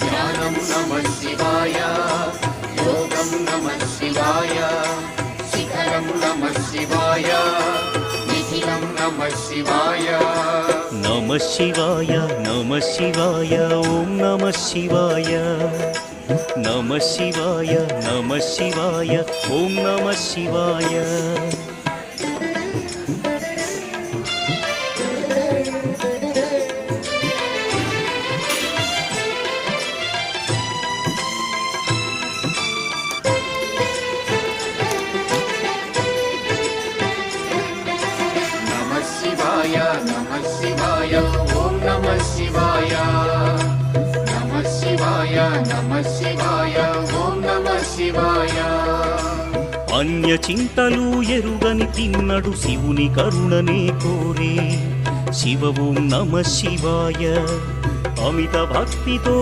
ధ్యానం నమః శివాయ, యోగం నమః శివాయ, శిఖరం నమః శివాయ, నిఖిలం నమః శివాయ. నమః శివాయ నమః శివాయ ఓం నమః శివాయ. నమః శివాయ నమః శివాయ ఓం నమః శివాయ. నమః శివాయ నమః శివాయ ఓం నమః శివాయ. నమః శివాయ నమః శివాయ ఓం నమః శివాయ. అన్య చింతలు ఎరుగని తిన్నడు శివుని కరుణనే కోరే. శివ ఓం నమః శివాయ. అమిత భక్తితో